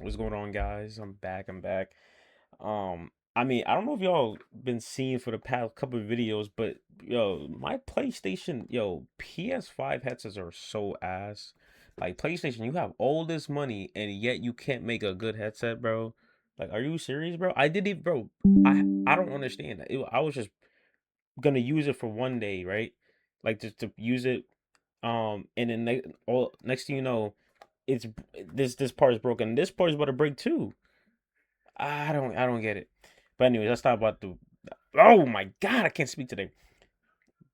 What's going on, guys? I'm back. I mean, I don't know if y'all been seeing for the past couple of videos, but yo, my PlayStation, PS5 headsets are so ass. Like PlayStation, you have all this money and yet you can't make a good headset, bro. Like, are you serious, bro? I did it, bro. I don't understand that. I was just gonna use it for one day, right? Like just to use it, and then next thing you know, it's this part is broken. This part is about to break too. I don't get it. But anyways, let's talk about the. Oh my god, I can't speak today.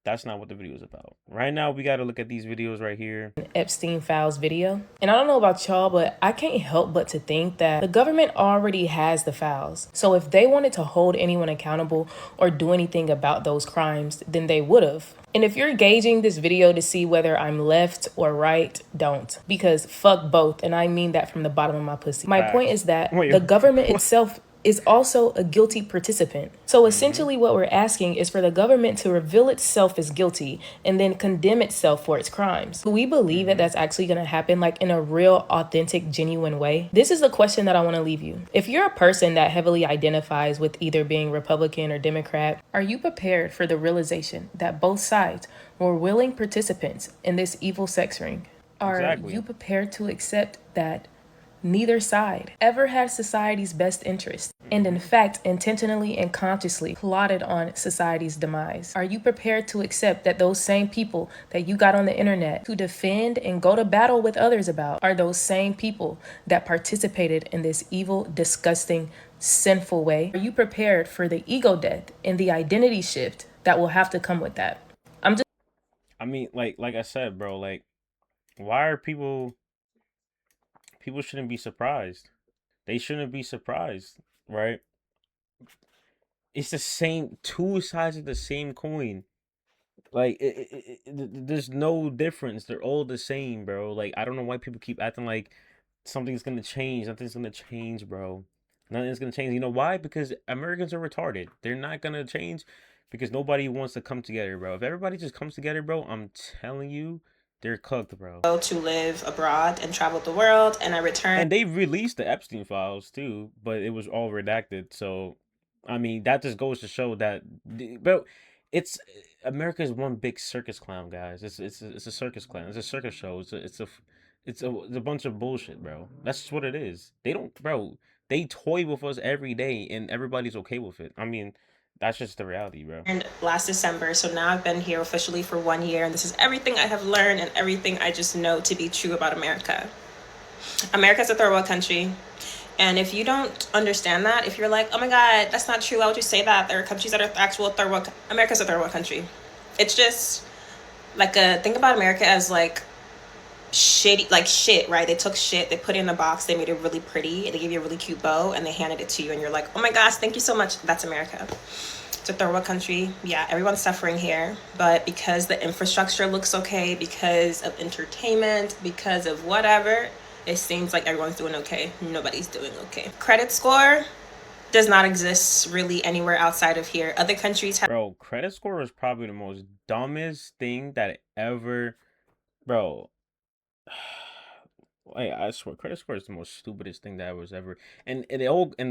That's not what the video is about. Right now, we got to look at these videos right here. Epstein files video. And I don't know about y'all, but I can't help but to think that the government already has the files. So if they wanted to hold anyone accountable or do anything about those crimes, then they would have. And if you're gauging this video to see whether I'm left or right, don't. Because fuck both. And I mean that from the bottom of my pussy. My point Facts. is that Wait, the government what? itself is also a guilty participant. So Mm-hmm. essentially, what we're asking is for the government to reveal itself as guilty and then condemn itself for its crimes. Do we believe that Mm-hmm. that's actually going to happen, like in a real, authentic, genuine way? This is the question that I want to leave you. If you're a person that heavily identifies with either being Republican or Democrat, are you prepared for the realization that both sides were willing participants in this evil sex ring? Are you Exactly. prepared to accept that neither side ever had society's best interest, and in Mm-hmm. fact, intentionally and consciously plotted on society's demise? Are you prepared to accept that those same people that you got on the internet to defend and go to battle with others about are those same people that participated in this evil, disgusting, sinful way? Are you prepared for the ego death and the identity shift that will have to come with that? I'm just I mean, like I said, bro. Like, why are people shouldn't be surprised? They shouldn't be surprised, right? It's the same two sides of the same coin. Like there's no difference. They're all the same, bro. Like I don't know why people keep acting like something's gonna change. Nothing's gonna change, bro. Nothing's gonna change. You know why? Because Americans are retarded. They're not gonna change because nobody wants to come together, bro. If everybody just comes together, bro, I'm telling you, they're cooked, bro. to live abroad and travel the world, and I returned. And they released the Epstein files too, but it was all redacted. So, I mean, that just goes to show that, bro, it's America is one big circus clown, guys. It's a circus clown. It's a circus show. It's a bunch of bullshit, bro. That's just what it is. They don't, bro. They toy with us every day, and everybody's okay with it. I mean, that's just the reality, bro. And last December. So now I've been here officially for 1 year, and this is everything I have learned and everything I just know to be true about America. America's a third world country. And if you don't understand that, if you're like, oh my God, that's not true, why would you say that? There are countries that are actual third world. America's a third world country. It's just like think about America as like shitty, like shit, right? They took shit, they put it in a box, they made it really pretty, they gave you a really cute bow, and they handed it to you, and you're like, oh my gosh, thank you so much. That's America. It's a third world country. Yeah, everyone's suffering here, but because the infrastructure looks okay, because of entertainment, because of whatever, it seems like everyone's doing okay. Nobody's doing okay. Credit score does not exist really anywhere outside of here. Other countries have. Bro, credit score is probably the most dumbest thing that ever, bro. I swear, credit score is the most stupidest thing that was ever. And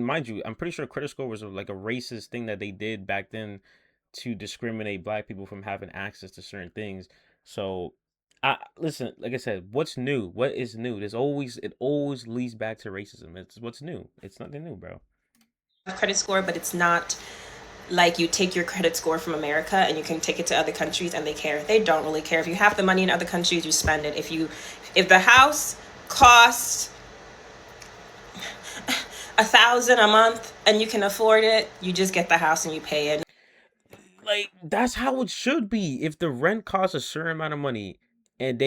mind you, I'm pretty sure credit score was like a racist thing that they did back then to discriminate black people from having access to certain things. So, I listen, like I said, what's new? What is new? It always leads back to racism. It's what's new. It's nothing new, bro. Credit score, but it's not like you take your credit score from America and you can take it to other countries and they care. They don't really care. If you have the money in other countries, you spend it. If the house costs 1,000 a month and you can afford it, you just get the house and you pay it. Like that's how it should be. If the rent costs a certain amount of money and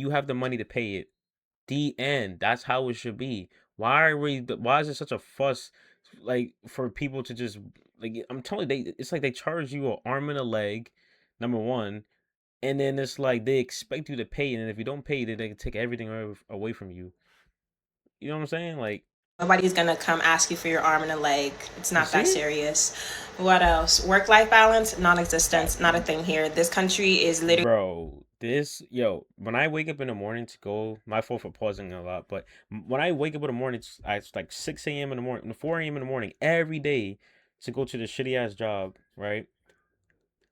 you have the money to pay it, the end. That's how it should be. Why is it such a fuss like for people to just like I'm telling you, it's like they charge you an arm and a leg, number one, and then it's like they expect you to pay, and if you don't pay, then they can take everything away from you. You know what I'm saying? Like, Nobody's gonna come ask you for your arm and a leg. It's you not that see? serious. What else? Work life balance, non existence, not a thing here. This country is literally Bro. When I wake up in the morning to go, my fault for pausing a lot, but when I wake up in the morning, it's like 6 a.m. in the morning, 4 a.m. in the morning every day to go to the shitty ass job, right?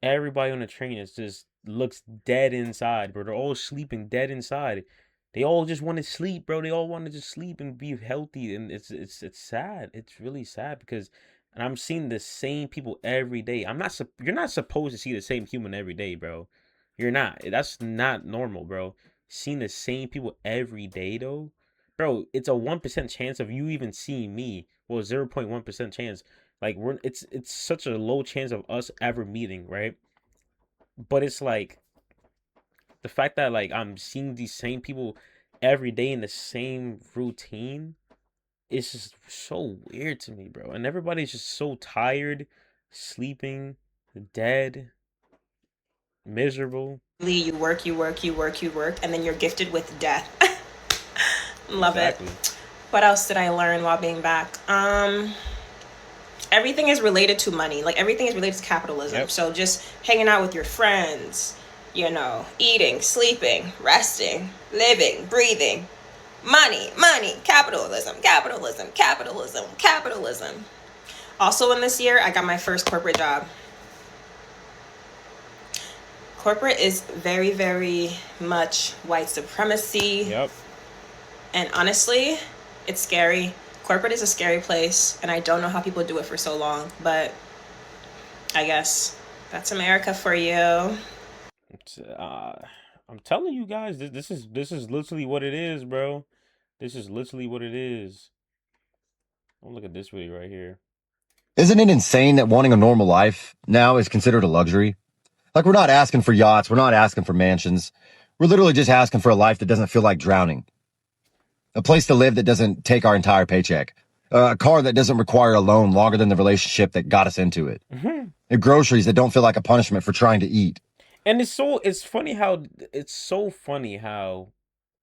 Everybody on the train is just looks dead inside, bro. They're all sleeping dead inside. They all just want to sleep, bro. They all want to just sleep and be healthy, and it's sad. It's really sad because, and I'm seeing the same people every day. You're not supposed to see the same human every day, bro. You're not. That's not normal, bro. Seeing the same people every day, though, bro. It's a 1% chance of you even seeing me. Well, 0.1% chance. Like it's such a low chance of us ever meeting, right? But it's like the fact that like I'm seeing these same people every day in the same routine is just so weird to me, bro. And everybody's just so tired, sleeping, dead, miserable. You work, you work, you work, you work, and then you're gifted with death. Love it. Exactly. What else did I learn while being back? Everything is related to money. Like everything is related to capitalism. Yep. So just hanging out with your friends, eating, sleeping, resting, living, breathing. Money, money, capitalism, capitalism, capitalism, capitalism. Also, in this year, I got my first corporate job. Corporate is very, very much white supremacy. Yep. And honestly, it's scary. Corporate is a scary place, and I don't know how people do it for so long, but I guess that's America for you. It's, I'm telling you guys, this is literally what it is, bro. This is literally what it is. Oh, look at this video right here. Isn't it insane that wanting a normal life now is considered a luxury? Like, we're not asking for yachts. We're not asking for mansions. We're literally just asking for a life that doesn't feel like drowning. A place to live that doesn't take our entire paycheck. A car that doesn't require a loan longer than the relationship that got us into it. And groceries that don't feel like a punishment for trying to eat. And it's so funny how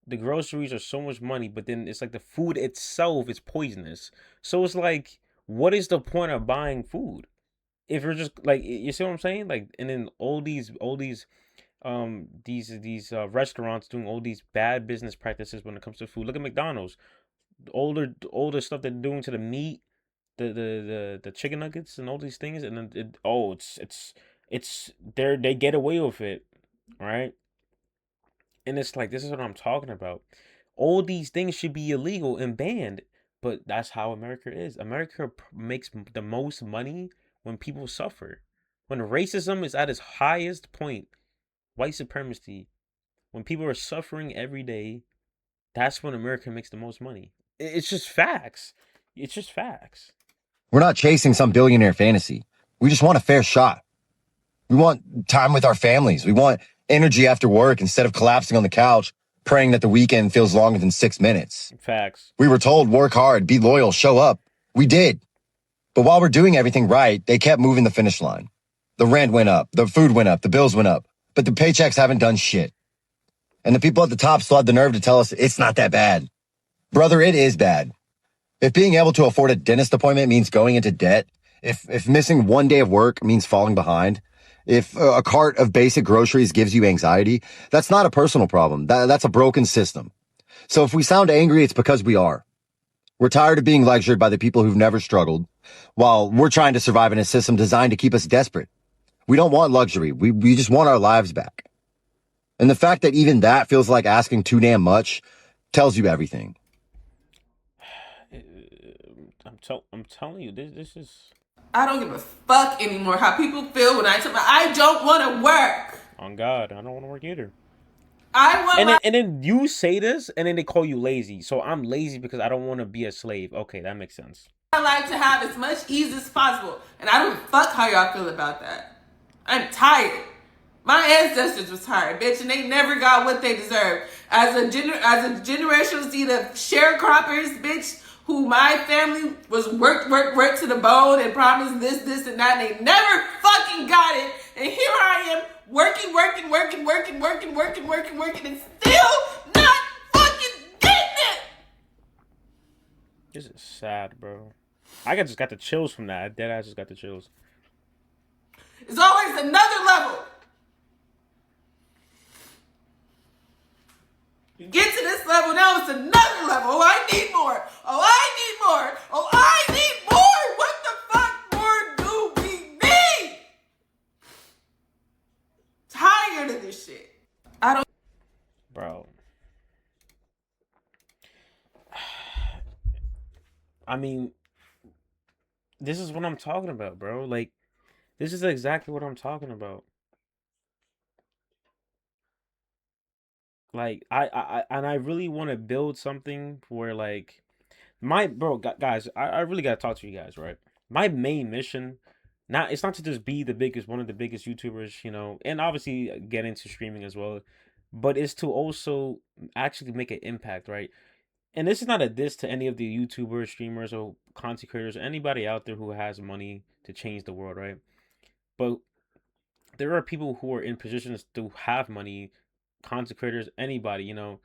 the groceries are so much money, but then it's like the food itself is poisonous. So it's like, what is the point of buying food if you're just like, you see what I'm saying? Like, and then all these restaurants doing all these bad business practices when it comes to food. Look at McDonald's, older stuff they're doing to the meat, the chicken nuggets and all these things, and then they get away with it, right? And it's like, this is what I'm talking about. All these things should be illegal and banned, but that's how America is. America makes the most money when people suffer. When racism is at its highest point, white supremacy, when people are suffering every day, that's when America makes the most money. It's just facts. It's just facts. We're not chasing some billionaire fantasy. We just want a fair shot. We want time with our families. We want energy after work instead of collapsing on the couch, praying that the weekend feels longer than 6 minutes. Facts. We were told, work hard, be loyal, show up. We did. But while we're doing everything right, they kept moving the finish line. The rent went up, the food went up, the bills went up, but the paychecks haven't done shit. And the people at the top still had the nerve to tell us it's not that bad. Brother, it is bad. If being able to afford a dentist appointment means going into debt, if missing one day of work means falling behind, if a cart of basic groceries gives you anxiety, that's not a personal problem. That's a broken system. So if we sound angry, it's because we are. We're tired of being lectured by the people who've never struggled, while we're trying to survive in a system designed to keep us desperate. We don't want luxury. We just want our lives back. And the fact that even that feels like asking too damn much tells you everything. I'm telling you, this is I don't give a fuck anymore how people feel when I tell them I don't want to work. on God. I don't want to work either. I want And then you say this, and then they call you lazy. So I'm lazy because I don't want to be a slave. Okay, that makes sense. my life to have as much ease as possible. And I don't fuck how y'all feel about that. I'm tired. My ancestors was tired, bitch, and they never got what they deserved. As a generational seed of sharecroppers, bitch, who my family was worked to the bone and promised this, and that, and they never fucking got it. And here I am, working, and still not fucking getting it. This is sad, bro. Just got the chills from that. Dead ass just got the chills. It's always another level. I mean, this is what I'm talking about, bro. Like, this is exactly what I'm talking about. Like, and I really want to build something where, like, my bro, guys, I really gotta talk to you guys, right? My main mission, not it's not to just be the biggest, one of the biggest YouTubers, and obviously get into streaming as well, but it's to also actually make an impact, right? And this is not a diss to any of the YouTubers, streamers, or content creators, or anybody out there who has money to change the world, right? But there are people who are in positions to have money, content creators, anybody, and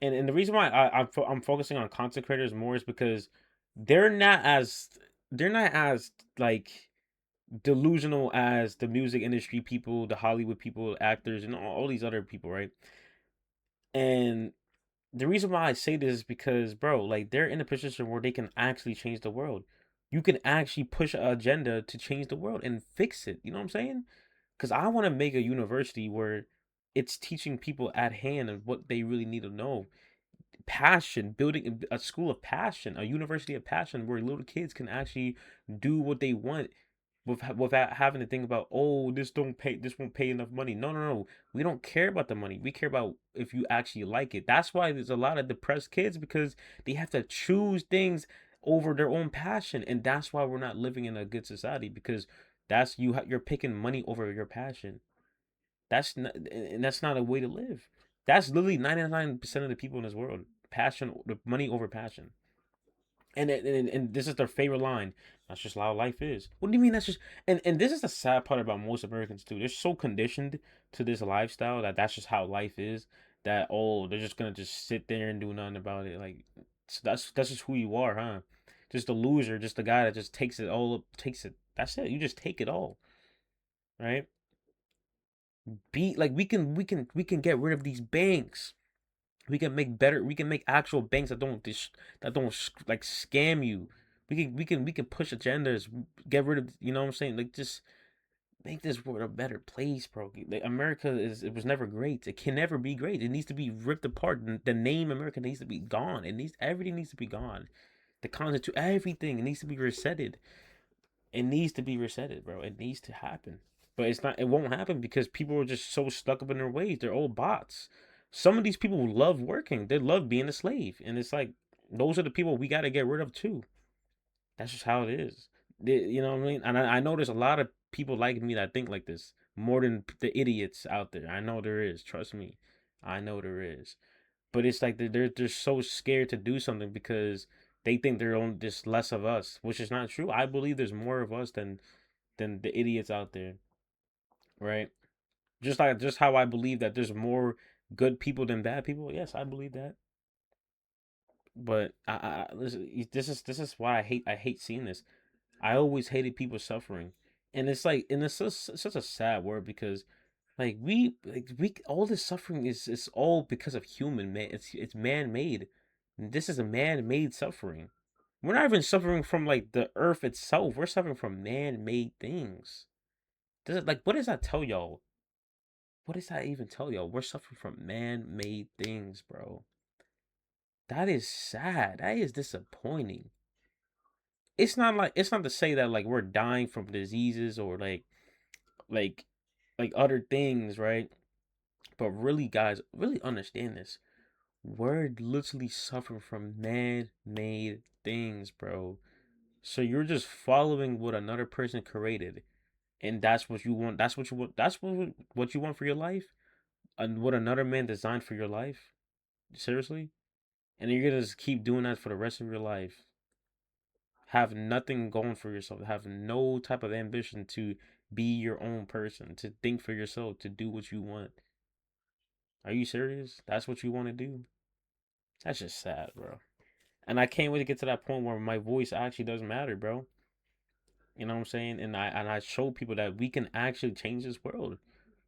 the reason why I'm focusing on content creators more is because they're not as they're not as like delusional as the music industry people, the Hollywood people, actors, and all these other people, right? And the reason why I say this is because, bro, like they're in a position where they can actually change the world. You can actually push an agenda to change the world and fix it. You know what I'm saying? Because I want to make a university where it's teaching people at hand and what they really need to know. Passion, building a school of passion, a university of passion where little kids can actually do what they want without having to think about, oh, this won't pay enough money. No, no, no. We don't care about the money. We care about if you actually like it. That's why there's a lot of depressed kids because they have to choose things over their own passion, and that's why we're not living in a good society because you're picking money over your passion. That's not a way to live. That's literally 99% of the people in this world. Passion, the money over passion. And this is their favorite line. That's just how life is. What do you mean that's just and this is the sad part about most Americans too. They're so conditioned to this lifestyle that that's just how life is. That they're just gonna just sit there and do nothing about it. Like that's just who you are, huh? Just a loser, just the guy that just takes it all, takes it. That's it. You just take it all, right? Be like we can get rid of these banks. We can make actual banks that don't like scam you. We can push agendas, get rid of, what I'm saying, like just make this world a better place, bro. Like, America it was never great. It can never be great. It needs to be ripped apart. The name America needs to be gone. Everything needs to be gone. The concept to everything, it needs to be resetted. It needs to be resetted, bro. It needs to happen. But it's not. It won't happen because people are just so stuck up in their ways. They're all bots. Some of these people love working. They love being a slave, and it's like those are the people we got to get rid of too. That's just how it is. You know what I mean? And I know there's a lot of people like me that think like this more than the idiots out there. I know there is. Trust me, I know there is. But it's like they're so scared to do something because they think they're on just less of us, which is not true. I believe there's more of us than the idiots out there, right? Just how I believe that there's more good people than bad people. Yes, I believe that. But listen, this is why I hate seeing this. I always hated people suffering, and it's like, and it's such a sad word because we all this suffering is all because of human man. It's man made. This is a man made suffering. We're not even suffering from like the earth itself. We're suffering from man made things. What does that tell y'all? What does that even tell y'all? We're suffering from man made things, bro. That is sad. That is disappointing. It's not to say that like we're dying from diseases or like other things, right? But really, guys, really understand this. We're literally suffering from man-made things, bro. So you're just following what another person created, and that's what you want. That's what you want. That's what you want for your life, and what another man designed for your life. Seriously, and you're gonna just keep doing that for the rest of your life. Have nothing going for yourself. Have no type of ambition to be your own person, to think for yourself, to do what you want. Are you serious? That's what you want to do? That's just sad, bro. And I can't wait to get to that point where my voice actually does matter, bro. You know what I'm saying? And I show people that we can actually change this world.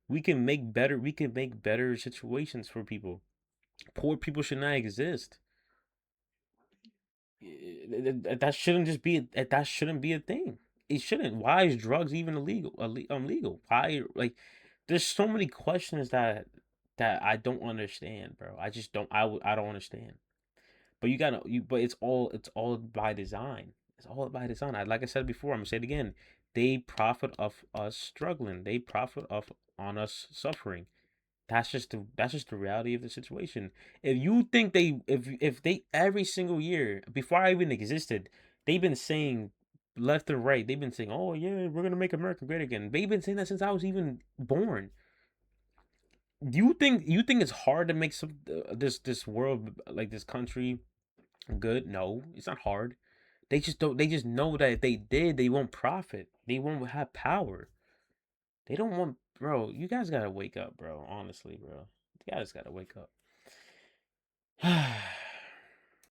We can make better situations for people. Poor people should not exist. That shouldn't just be that shouldn't be a thing. It shouldn't. Why is drugs even illegal? Illegal? Why? Like, there's so many questions that I don't understand, bro. I just don't. I don't understand. But you gotta you but it's all by design. It's all by design. Like I said before, I'm gonna say it again. They profit off us struggling. They profit off on us suffering. That's just the reality of the situation. If you think if they every single year before I even existed, they've been saying left and right, they've been saying, "Oh yeah, we're gonna make America great again." They've been saying that since I was even born. You think it's hard to make this world, like this country, good? No, it's not hard. They just don't. They just know that if they did, they won't profit. They won't have power. They don't want, bro. You guys gotta wake up, bro. Honestly, bro. You guys gotta wake up.